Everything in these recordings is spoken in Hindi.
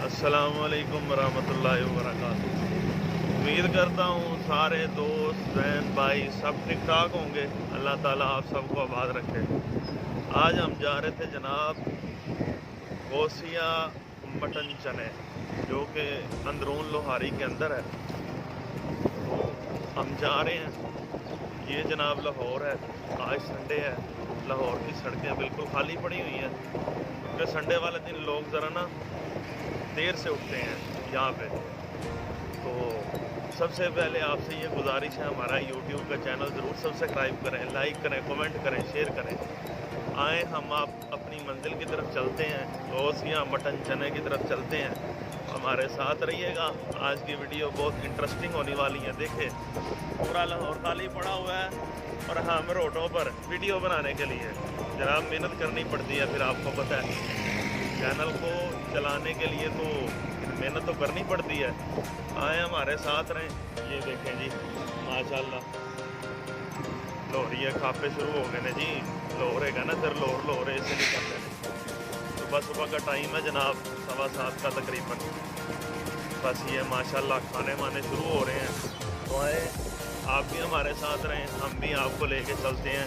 अस्सलामुअलैकुम वरहमतुल्लाहि वबरकातुहू। उम्मीद करता हूँ सारे दोस्त बहन भाई सब ठीक ठाक होंगे। अल्लाह ताला आप सबको आबाद रखे। आज हम जा रहे थे जनाब घोसिया मटन चने, जो कि अंदरून लोहारी के अंदर है। तो हम जा रहे हैं। ये जनाब लाहौर है। आज संडे है। लाहौर की सड़कें बिल्कुल खाली पड़ी हुई हैं, क्योंकि संडे वाले दिन लोग ज़रा ना देर से उठते हैं यहाँ पे। तो सबसे पहले आपसे ये गुजारिश है, हमारा यूट्यूब का चैनल ज़रूर सब्सक्राइब करें, लाइक करें, कमेंट करें, शेयर करें। आए हम आप अपनी मंजिल की तरफ चलते हैं, घोसिया मटन चने की तरफ चलते हैं। हमारे साथ रहिएगा। आज की वीडियो बहुत इंटरेस्टिंग होने वाली है। देखिए पूरा लाहौर खाली पड़ा हुआ है और हम रोडों पर वीडियो बनाने के लिए जनाब मेहनत करनी पड़ती है। फिर आपको पता है चैनल को चलाने के लिए तो मेहनत तो करनी पड़ती है। आए हमारे साथ रहें। ये देखें जी माशाल्लाह लोहरी है, खापे शुरू हो गए ने जी। लोहरे का ना फिर लोहरे ऐसे नहीं करते हैं। सुबह सुबह का टाइम है जनाब 7:15 का तकरीबन। बस ये माशाल्लाह खाने वाने शुरू हो रहे हैं। तो आए आप भी हमारे साथ रहें, हम भी आपको लेके चलते हैं।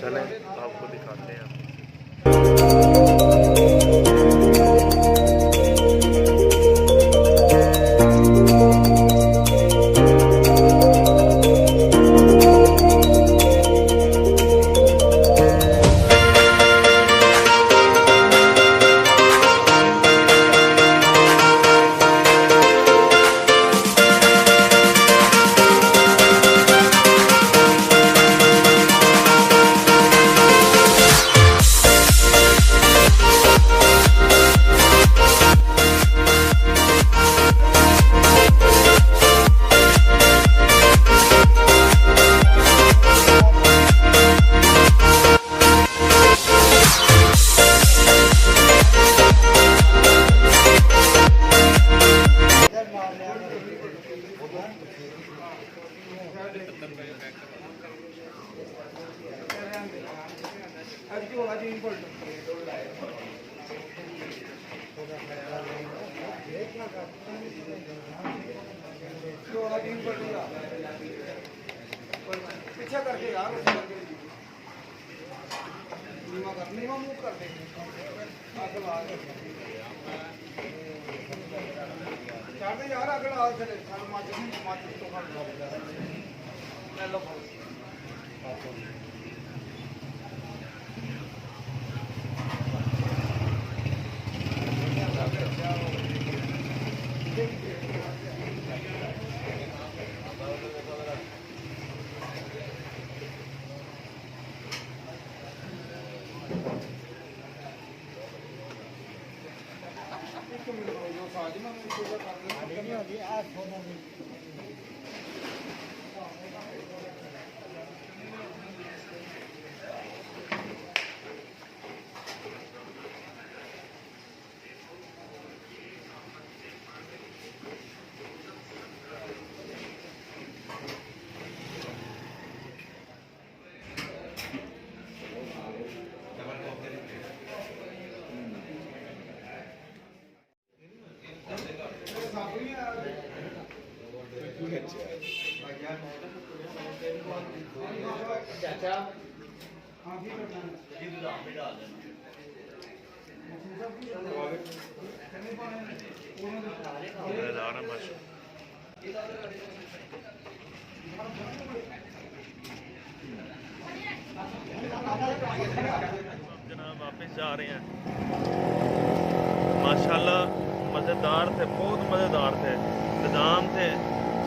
चलें आपको दिखाते हैं। पीछे करके यार नीमा मुंह कर देंगे। यार अगला आ चले तो जनाब वापस जा रहे हैं। माशाल्लाह मज़ेदार थे, बहुत मज़ेदार थे। निज़ाम थे,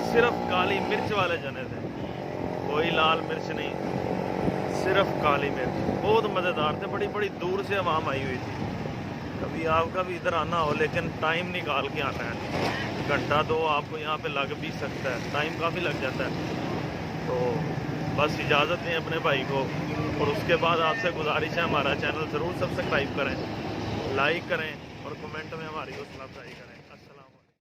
सिर्फ काली मिर्च वाले चने थे, कोई लाल मिर्च नहीं, सिर्फ काली मिर्च। बहुत मज़ेदार थे, बड़ी बड़ी दूर से आवाम आई हुई थी। कभी आपका भी इधर आना हो, लेकिन टाइम निकाल के आना है, घंटा दो आपको यहाँ पे लग भी सकता है, टाइम काफ़ी लग जाता है। तो बस इजाज़त दें अपने भाई को, और उसके बाद आपसे गुजारिश है हमारा चैनल ज़रूर सब्सक्राइब करें, लाइक करें और कमेंट में हमारी हौसला अफजाई करें।